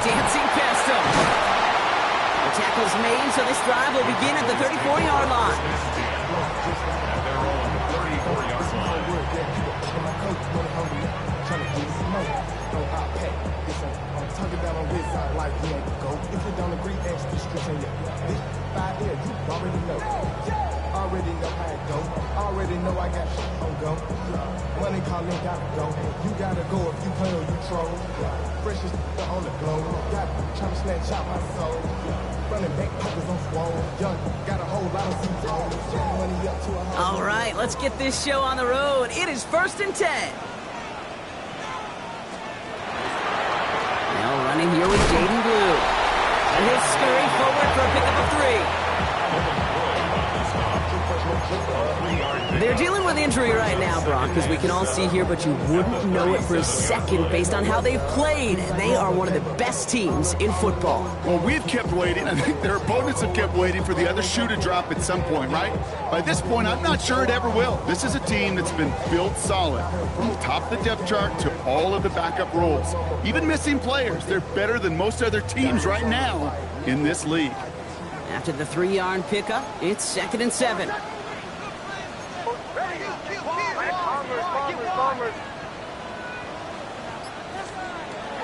dancing past him. The tackle's made, so this drive will begin at the 34-yard line. Already know how it go. Already know I got shit on go. Money calling, gotta go. You gotta go if you play or you troll. Freshest on the globe. Got trying to snatch out my soul. Running back pockets on swole. Young, got a whole lot of C-rolls. Money up to a All right, let's get this show on the road. It is 1st and 10. Now running here with Jaden Blue. And he'll scurry forward for a pickup of 3. They're dealing with injury right now, Brock, as we can all see here, but you wouldn't know it for a second based on how they've played. They are one of the best teams in football. Well, we've kept waiting. I think their opponents have kept waiting for the other shoe to drop at some point, right? By this point, I'm not sure it ever will. This is a team that's been built solid. From the top of the depth chart to all of the backup roles. Even missing players, they're better than most other teams right now in this league. After the 3-yard pickup, it's 2nd and 7.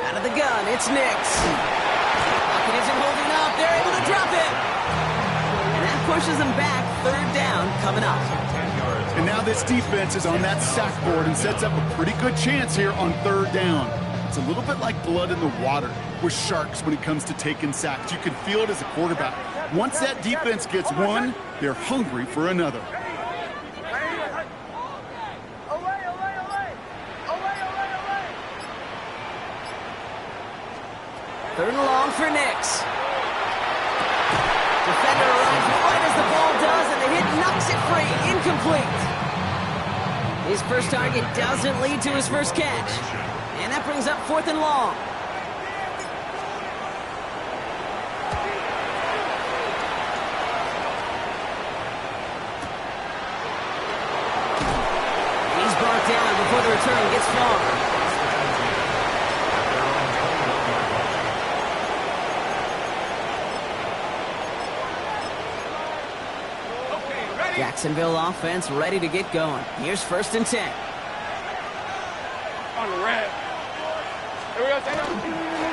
Out of the gun, it's Nix. Pocket isn't holding up. They're able to drop it. And that pushes them back. 3rd down coming up. And now this defense is on that sack board and sets up a pretty good chance here on 3rd down. It's a little bit like blood in the water with Sharks when it comes to taking sacks. You can feel it as a quarterback. Once that defense gets one, they're hungry for another. 3rd and long for Nix. Defender arrives right as the ball does, and the hit knocks it free. Incomplete. His first target doesn't lead to his first catch. And that brings up 4th and long. He's brought down before the return gets far. Jacksonville offense ready to get going. Here's 1st and 10. On the red. Here we go,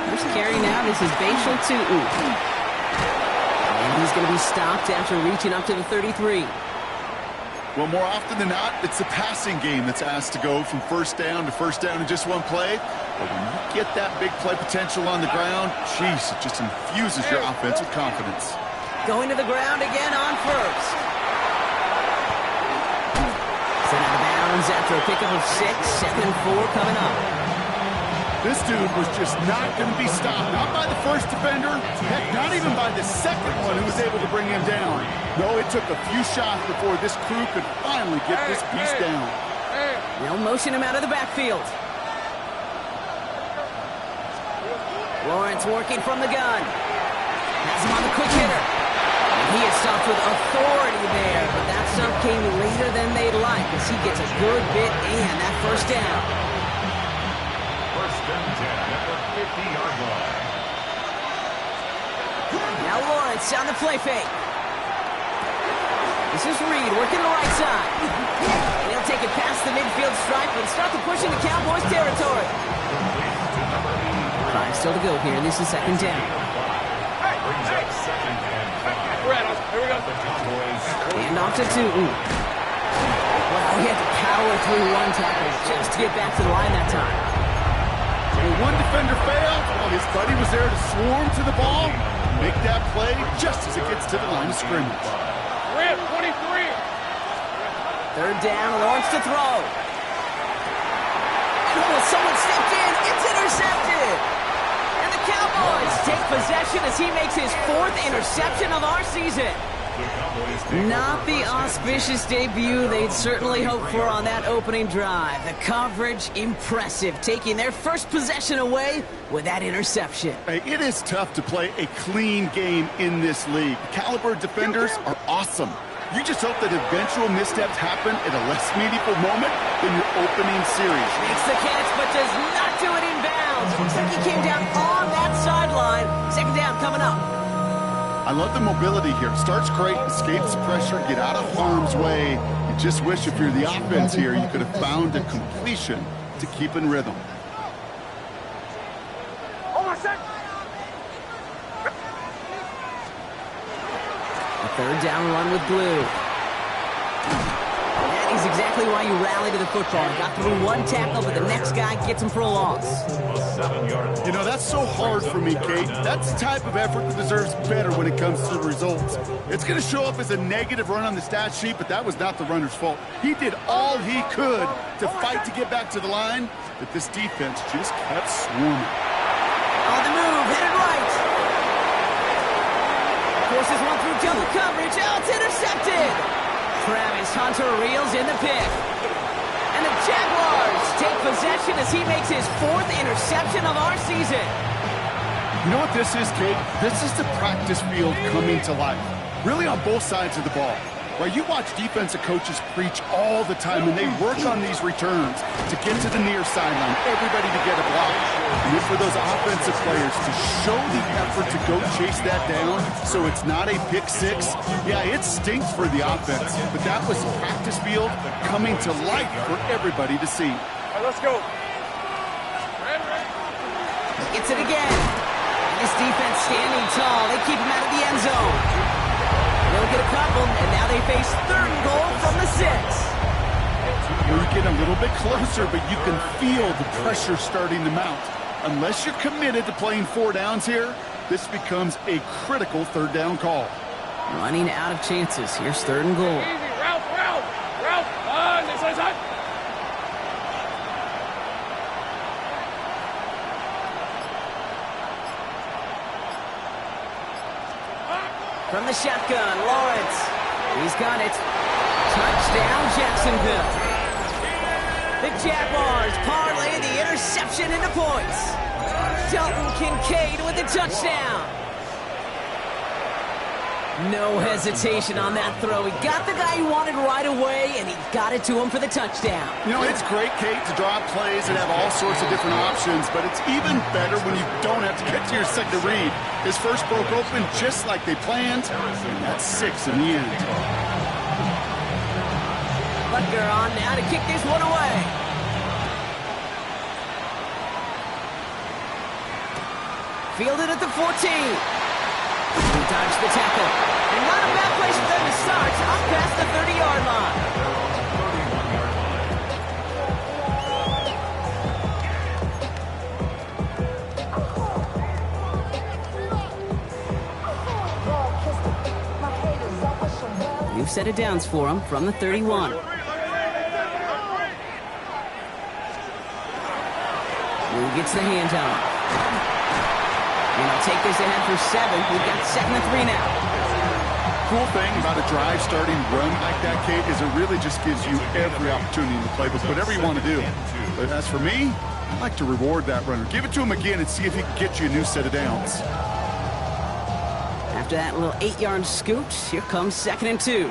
First carry now, this is Bashal Tutu. And he's going to be stopped after reaching up to the 33. Well, more often than not, it's the passing game that's asked to go from 1st down to 1st down in just one play. But when you get that big play potential on the ground, jeez, it just infuses your offense with confidence. Going to the ground again on 1st. Sent out of bounds after a pickup of 6, 7-4 coming up. This dude was just not going to be stopped. Not by the first defender. Heck, not even by the second one who was able to bring him down. No, it took a few shots before this crew could finally get this beast down. They'll motion him out of the backfield. Lawrence working from the gun. Has him on the quick hitter. And he is stopped with authority there, but that stop came later than they'd like as he gets a good bit and that 1st down. 1st and 10 at the 50-yard line. Now Lawrence on the play fake. This is Reed working the right side. And he'll take it past the midfield stripe and start to push into Cowboys territory. 5 still to go here. This is 2nd down. Here we go. And off to Tutu. Wow, he had to power through one tackle just to get back to the line that time. Well, one defender failed while his buddy was there to swarm to the ball. Make that play just as it gets to the line of scrimmage. 23. 3rd down, Lawrence to throw. And someone stepped in. It's intercepted. And the Cowboys take possession as he makes his 4th interception of our season. Not the auspicious debut they'd certainly hoped for on that opening drive. The coverage, impressive, taking their first possession away with that interception. Hey, it is tough to play a clean game in this league. The caliber defenders are awesome. You just hope that eventual missteps happen at a less meaningful moment than your opening series. Makes the catch, but does not do it in bounds. Looks like he came down on that sideline. I love the mobility here. Starts great, escapes pressure, get out of harm's way. You just wish if you're the offense here, you could have found a completion to keep in rhythm. A third down run with blue. That is exactly why you rally to the football. Got through one tackle, but the next guy gets him for a loss. You know, that's so hard for me, Kate. That's the type of effort that deserves better when it comes to the results. It's going to show up as a negative run on the stat sheet, but that was not the runner's fault. He did all he could to fight to get back to the line, but this defense just kept swarming. On the move, headed right. Forces one through double coverage. Oh, it's intercepted. Travis Hunter reels in the pick. And the Jaguars take possession as he makes his 4th interception of our season. You know what this is, Kate? This is the practice field coming to life. Really on both sides of the ball. Right, you watch defensive coaches preach all the time, and they work on these returns to get to the near sideline, everybody to get a block. And then for those offensive players to show the effort to go chase that down so it's not a pick six, yeah, it stinks for the offense. But that was practice field coming to life for everybody to see. All right, let's go. Gets it again. This defense standing tall. They keep him out of the end zone. They'll get a couple, and now they face 3rd and goal from the 6. You get a little bit closer, but you can feel the pressure starting to mount. Unless you're committed to playing 4 downs here, this becomes a critical 3rd down call. Running out of chances. Here's 3rd and goal. Easy, Ralph, this side. From the shotgun, Lawrence. He's got it. Touchdown, Jacksonville. The Jaguars parlay the interception into points. Dalton Kincaid with the touchdown. No hesitation on that throw. He got the guy he wanted right away, and he got it to him for the touchdown. You know, it's great, Kate, to draw plays and have all sorts of different options, but it's even better when you don't have to get to your second read. His first broke open just like they planned, and that's 6 in the end. Butker on now to kick this one away. Fielded at the 14. He dodged the tackle. And not a bad place for them to start. Up past the 30-yard line. New set of downs for him from the 31. Who gets the handoff? And he'll take this ahead for 7. We've got 2nd and 3 now. Cool thing about a drive starting run like that, Kate, is it really just gives you every opportunity in the playbook, whatever you want to do. But as for me, I like to reward that runner. Give it to him again and see if he can get you a new set of downs. After that little 8-yard scoot, here comes 2nd and 2.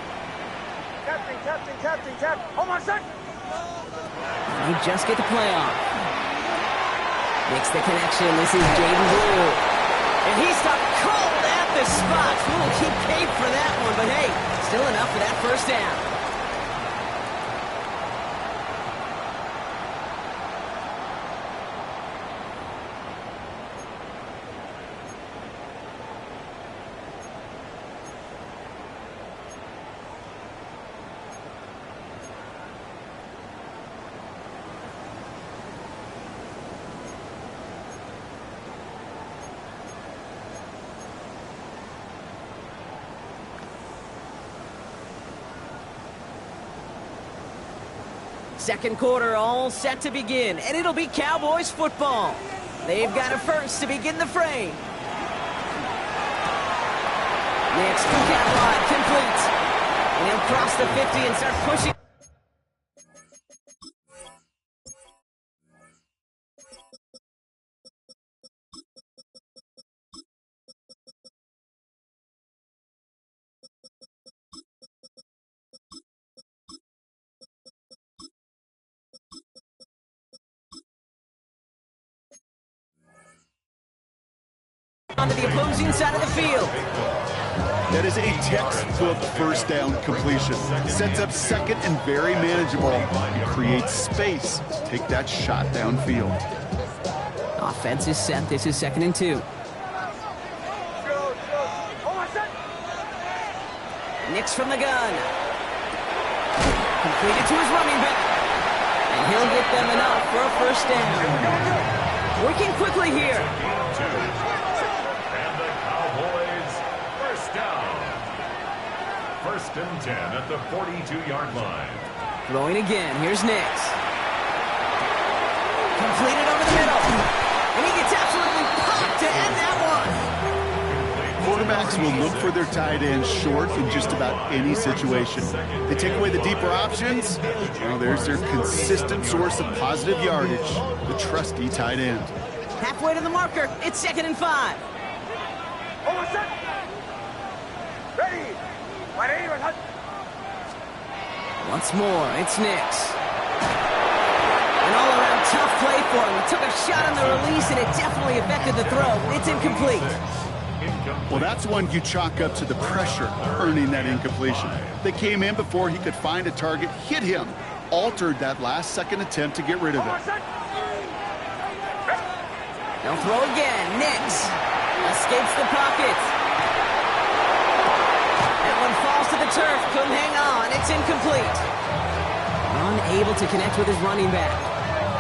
Captain. Hold on a sec. They just get the play off. Makes the connection. This is Jaden Blue. And he stopped cold at the spot. We'll keep paid for that one, but hey, still enough for that 1st down. Second quarter all set to begin, and it'll be Cowboys football. They've got a first to begin the frame. Next, cat line complete. And he'll cross the 50 and start pushing. Onto the opposing side of the field. That is a textbook first down completion. Sets up second and very manageable. It creates space to take that shot downfield. Offense is set. This is 2nd and 2. Nix from the gun. Completed to his running back. And he'll get them enough for a first down. Working quickly here. And the Cowboys, first down. 1st and 10 at the 42-yard line. Throwing again. Here's Nix. Completed over the middle. And he gets absolutely popped to end that one. Quarterbacks will look for their tight ends short in just about any situation. They take away the deeper options. Well, there's their consistent source of positive yardage, the trusty tight end. Halfway to the marker. It's 2nd and 5. Once more, it's Nix. An all-around tough play for him. He took a shot on the release, and it definitely affected the throw. It's incomplete. Well, that's one you chalk up to the pressure earning that incompletion. They came in before he could find a target, hit him, altered that last-second attempt to get rid of it. They'll throw again. Nix escapes the pocket. That one falls to the turf. Couldn't hang on. It's incomplete. Unable to connect with his running back.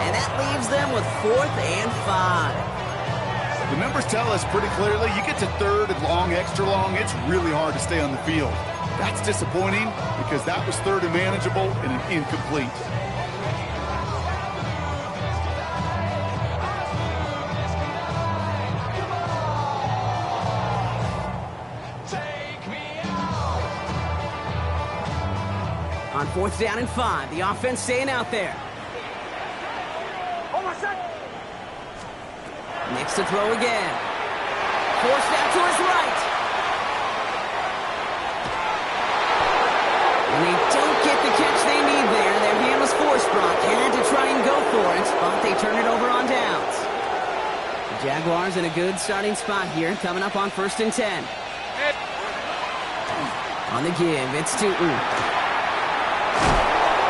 And that leaves them with 4th and 5. The numbers tell us pretty clearly, you get to 3rd and long, extra long, it's really hard to stay on the field. That's disappointing because that was 3rd and manageable and an incomplete. On 4th down and 5, the offense staying out there. Nix to throw again. Forced out to his right. And they don't get the catch they need there. Their hand was forced. Brock had to try and go for it, but they turn it over on downs. The Jaguars in a good starting spot here, coming up on 1st and 10. On the give, it's to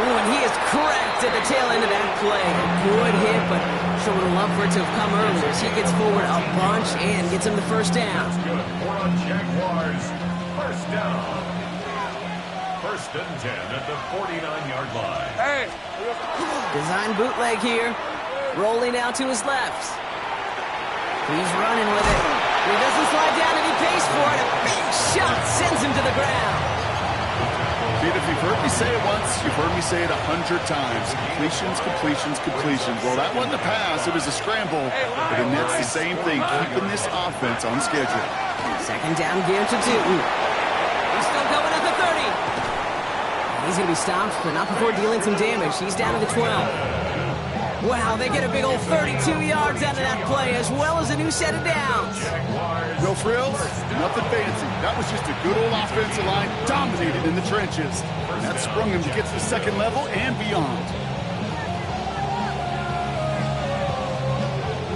and he is cracked at the tail end of that play. A good hit, but sure would have loved for it to have come earlier as he gets forward a bunch and gets him the first down. Jaguars, first down. 1st and 10 at the 49-yard line. Hey! Design bootleg here. Rolling out to his left. He's running with it. He doesn't slide down and he pays for it. A big shot sends him to the ground. If you've heard me say it once, you've heard me say it 100 times. Completions, completions, completions. Well, that wasn't a pass. It was a scramble. But the net's the same thing, keeping this offense on schedule. 2nd down give to Tootin. He's still going at the 30. He's going to be stopped, but not before dealing some damage. He's down to the 12. Wow, they get a big old 32 yards out of that play, as well as a new set of downs. No frills, nothing fancy. That was just a good old offensive line dominated in the trenches. And that sprung him to get to the 2nd level and beyond.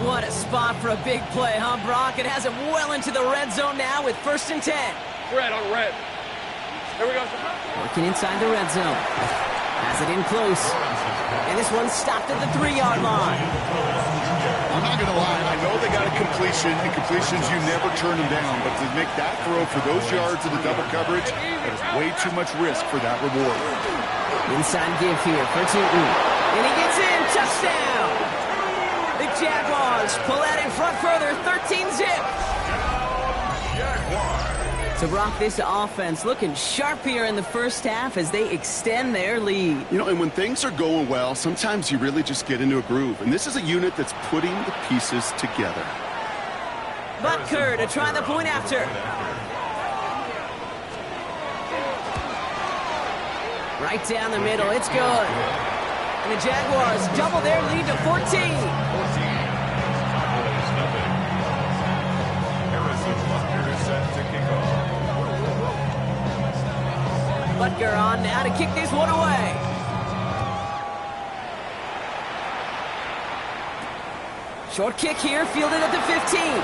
What a spot for a big play, huh, Brock? It has him well into the red zone now with 1st and 10. Red on red. Here we go. Working inside the red zone. Has it in close. And this one's stopped at the 3-yard line. I'm not going to lie. I know they got a completion, and completions, you never turn them down. But to make that throw for those yards in the double coverage, that is way too much risk for that reward. Inside give here for Tootin. And he gets in. Touchdown. The Jaguars pull out in front further. 13-zip. So, Brock, this offense looking sharp here in the first half as they extend their lead. You know, and when things are going well, sometimes you really just get into a groove. And this is a unit that's putting the pieces together. Butker to try the point after. Right down the middle. It's good. And the Jaguars double their lead to 14. Butker on now to kick this one away. Short kick here, fielded at the 15.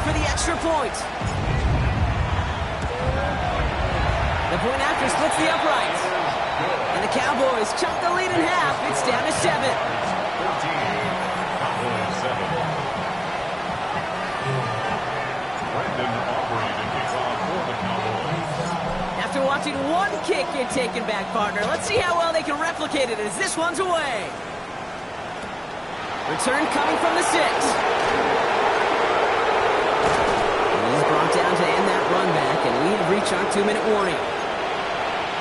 for the extra point. The point after splits the uprights. And the Cowboys chop the lead in half. It's down to 7. 14, Cowboys 7. Brandon Aubrey to kick off for the Cowboys. After watching one kick get taken back, partner, let's see how well they can replicate it as this one's away. Return coming from the 6. He's brought down to end that run back, and we have reached our 2-minute warning.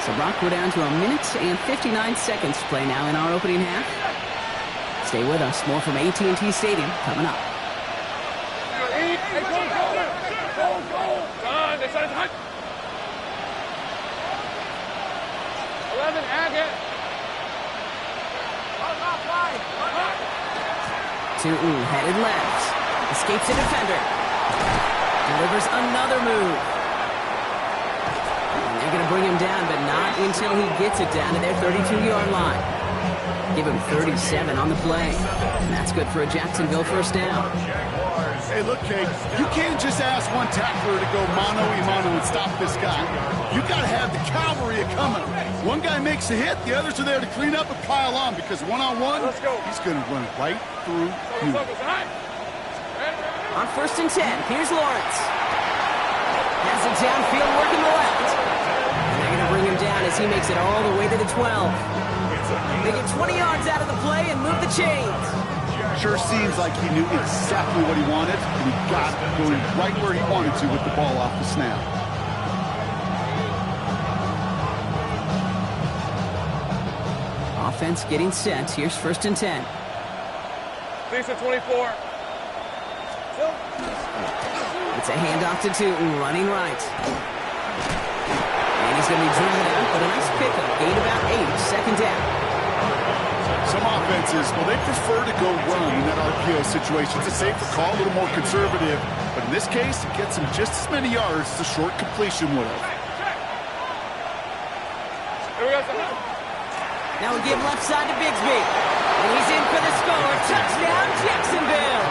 So Brock, we're down to 1 minute and 59 seconds to play now in our opening half. Stay with us. More from AT&T Stadium coming up. Hey, go. Done. This side's hot. 11, Agate. Tootin headed left. Escapes a defender. Delivers another move. And they're going to bring him down, but not until he gets it down to their 32-yard line. Give him 37 on the play. And that's good for a Jacksonville first down. Hey, look, Kate, you can't just ask one tackler to go mano-a-mano and stop this guy. You got to have the cavalry coming. One guy makes a hit, the others are there to clean up and pile on, because one-on-one, he's going to run right through you. On 1st and 10, here's Lawrence. Has it downfield, working the left. And they're going to bring him down as he makes it all the way to the 12. They get 20 yards out of the play and move the chains. Sure seems like he knew exactly what he wanted, and he got it going right where he wanted to with the ball off the snap. Offense getting set. Here's 1st and 10. Decent 24. It's a handoff to Tootin, running right. And he's going to be driven out, but a nice pickup. Gain about 8, second down. Some offenses, well, they prefer to go run in that RPO situation. It's a safer call, a little more conservative. But in this case, it gets him just as many yards as a short completion would have. Now we give left side to Bigsby. And he's in for the score. Touchdown, Jacksonville.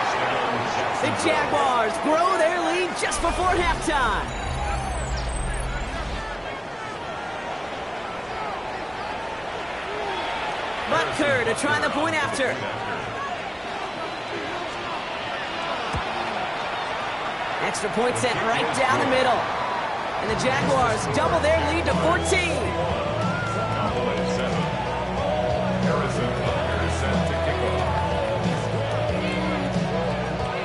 The Jaguars grow their lead just before halftime. Butker to try the point after. Extra point sent right down the middle. And the Jaguars double their lead to 14. Cowboys 7. Harrison Butker set to kick off.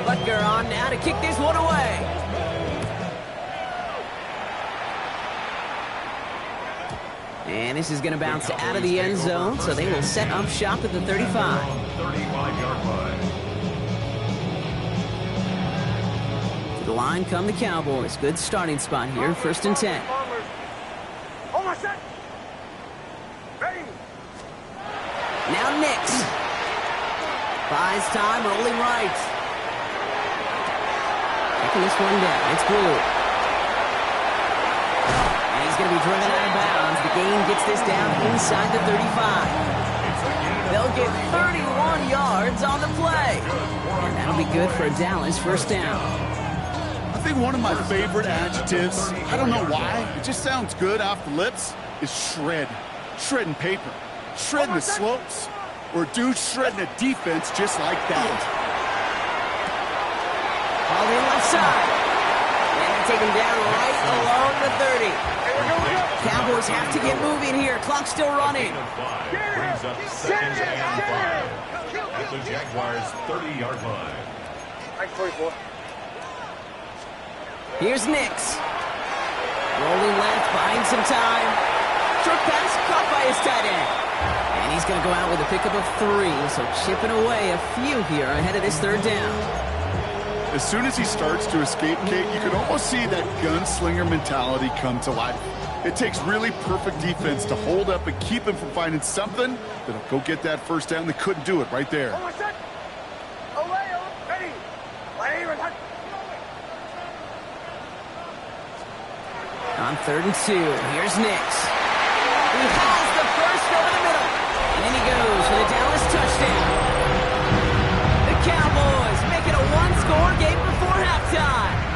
Butker on now to kick this one away. And this is going to bounce out of the end zone, so they will set up shop at the 35. 35-yard line. To the line come the Cowboys. Good starting spot here, 1st and 10. Now Nix. Buys time, rolling right. Checking this one down. It's Blue. And he's going to be driven out of bounds. The gain gets this down inside the 35. They'll get 31 yards on the play. And that'll be good for a Dallas first down. I think one of my favorite adjectives, I don't know why, it just sounds good off the lips, is shred. Shredding paper. Shredding the slopes. Or dude shredding a defense just like that. All in left side. And they take him down right along the 30. Cowboys have to get moving here. Clock's still running. Brings up 2nd and 5 at the Jaguars' 30-yard line. Here's Nix. Rolling left, buying some time. Short pass caught by his tight end. And he's going to go out with a pickup of 3, so chipping away a few here ahead of this 3rd down. As soon as he starts to escape, Kate, you can almost see that gunslinger mentality come to life. It takes really perfect defense to hold up and keep him from finding something that'll go get that first down. They couldn't do it right there. On 3rd and 2, here's Nix. He has the first over the middle. And in he goes for the Dallas touchdown. The Cowboys make it a one-score game before halftime.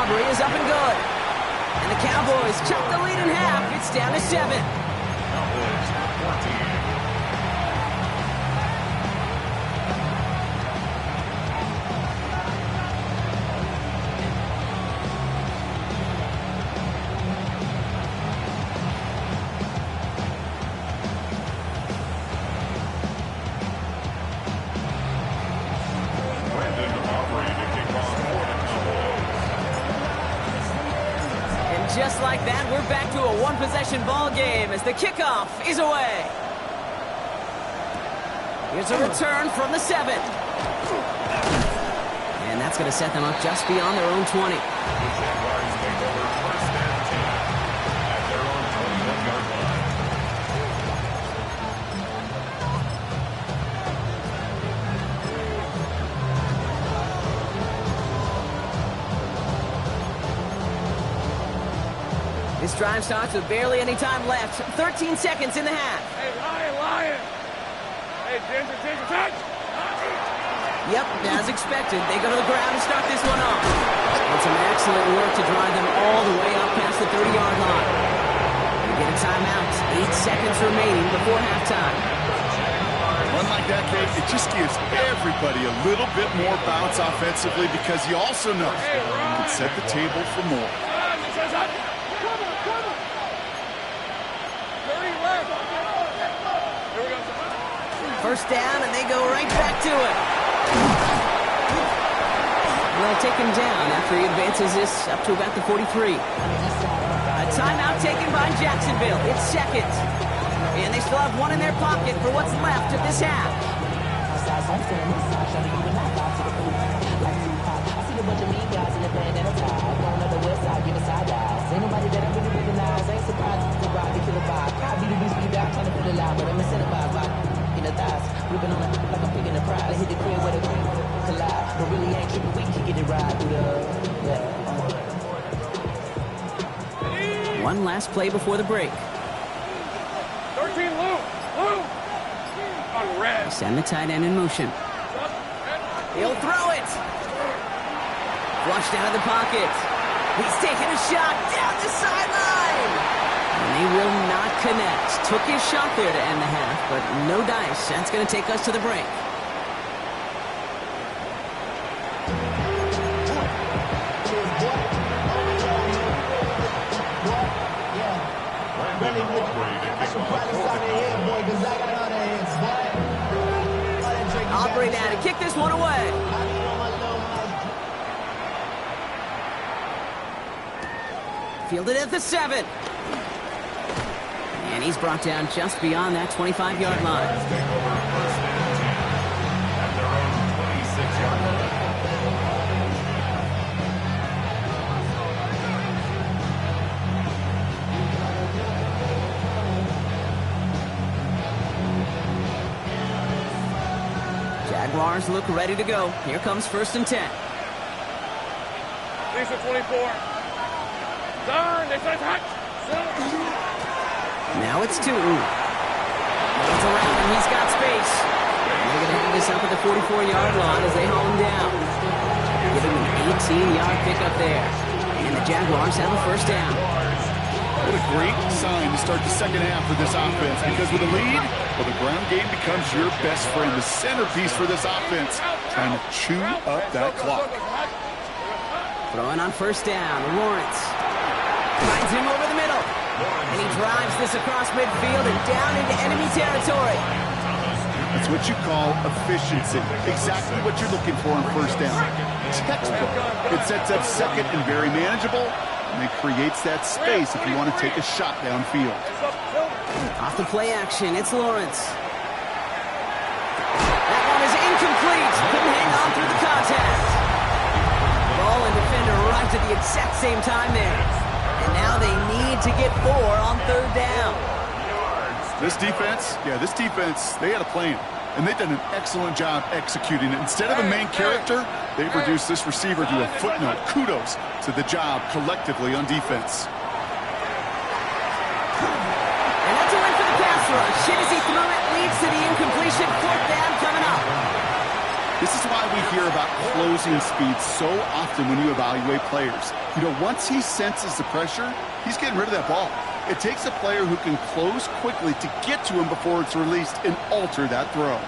recovery is up and good. And the Cowboys chop the lead in half. It's down to 7. Cowboys 14. Just like that, we're back to a one-possession ball game as the kickoff is away. Here's a return from the 7. And that's going to set them up just beyond their own 20. The Jaguars take over first and 10 at their own 21-yard line. This drive starts with barely any time left. 13 seconds in the half. Hey, Lion! Hey, Ginger, touch! Yep, as expected, they go to the ground to start this one off. It's some excellent work to drive them all the way up past the 30-yard line. They get a timeout. 8 seconds remaining before halftime. One like that, Kate, it just gives everybody a little bit more bounce offensively because you also know you can set the table for more. First down, and they go right back to it. They'll take him down after he advances this up to about the 43. A timeout taken by Jacksonville. It's second. And they still have one in their pocket for what's left of this half. One last play before the break. 13, Lou! On red. Send the tight end in motion. He'll throw it. Flushed out of the pocket. He's taking a shot down the sideline. And they will not connect. Took his shot there to end the half, but no dice. That's going to take us to the break. Aubrey now to kick this one away. Fielded at the 7. And he's brought down just beyond that 25-yard line. Take over first and 10 at their own 26-yard line. Jaguars look ready to go. Here comes first and 10. Lisa 24. Darn, they said touch. Now it's Tootin. He's around him. He's got space. And they're going to have this up at the 44-yard line as they haul him down. Give him an 18-yard pickup there. And the Jaguars have a first down. What a great sign to start the second half for this offense, because with a lead, well, the ground game becomes your best friend, the centerpiece for this offense, trying to chew up that clock. Throwing on first down, Lawrence. Finds him over the middle. And he drives this across midfield and down into enemy territory. That's what you call efficiency. Exactly what you're looking for on first down. Textbook. It sets up second and very manageable, and it creates that space if you want to take a shot downfield. Off the play action, it's Lawrence. That one is incomplete. Couldn't hang on through the contact. Ball and defender arrived at the exact same time there. And now they need to get 4 on third down. This defense, they had a plan. And they've done an excellent job executing it. Instead of a main character, they've reduced this receiver to a footnote. Kudos to the job collectively on defense. And that's a win for the pass rush. Hit as he threw it, leads to the incompletion. Fourth down coming up. This is why we hear about close losing speed so often when you evaluate players. You know, once he senses the pressure, he's getting rid of that ball. It takes a player who can close quickly to get to him before it's released and alter that throw.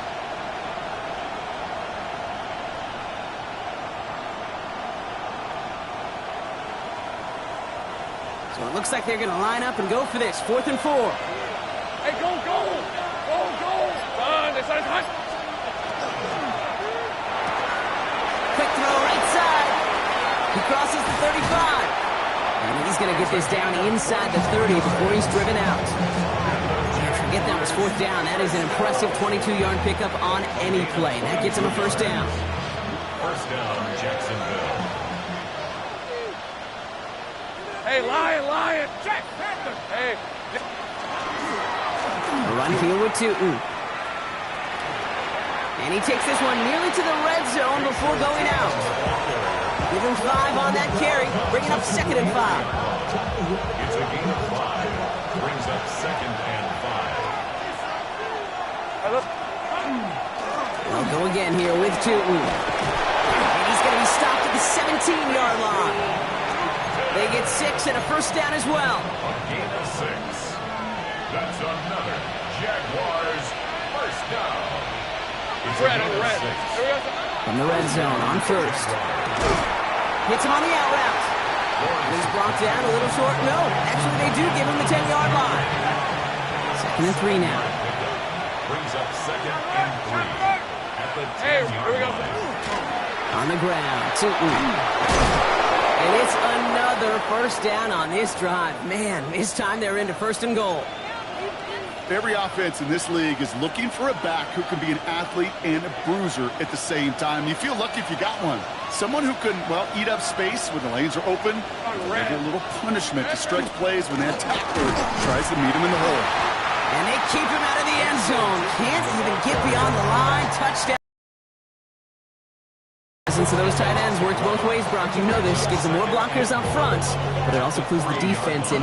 So it looks like they're going to line up and go for this. 4th and 4. Hey, go, go! Go, go! Son, this side's hot! Quick throw right side. He crosses the 35. And he's going to get this down inside the 30 before he's driven out. Can't forget that was 4th down. That is an impressive 22-yard pickup on any play. That gets him a 1st down. 1st down, Jacksonville. Hey, Lion! Jack Panther! Hey! Run here with Tootin. And he takes this one nearly to the red zone before going out. Give him 5 on that carry, bringing up 2nd and 5. It's a gain of 5. Brings up 2nd and 5. They'll go again here with Tootin. And he's going to be stopped at the 17-yard line. They get 6 and a 1st down as well. A gain of 6. That's another Jaguars 1st down. It's Red. From the red zone on 1st. Hits him on the out route. He's brought down a little short. No, actually they do give him the 10-yard line. 2nd and 3 now. Brings up 2nd and 3. At the 10-yard line. On the ground, Tootin. And it's another 1st down on this drive. Man, this time they're into 1st and goal. Every offense in this league is looking for a back who can be an athlete and a bruiser at the same time. You feel lucky if you got one. Someone who can, well, eat up space when the lanes are open. Maybe a little punishment to stretch plays when that tackler tries to meet him in the hole. And they keep him out of the end zone. Can't even get beyond the line. Touchdown. So those tight ends worked both ways, Brock. You know this. Gives them more blockers up front, but it also clues the defense in.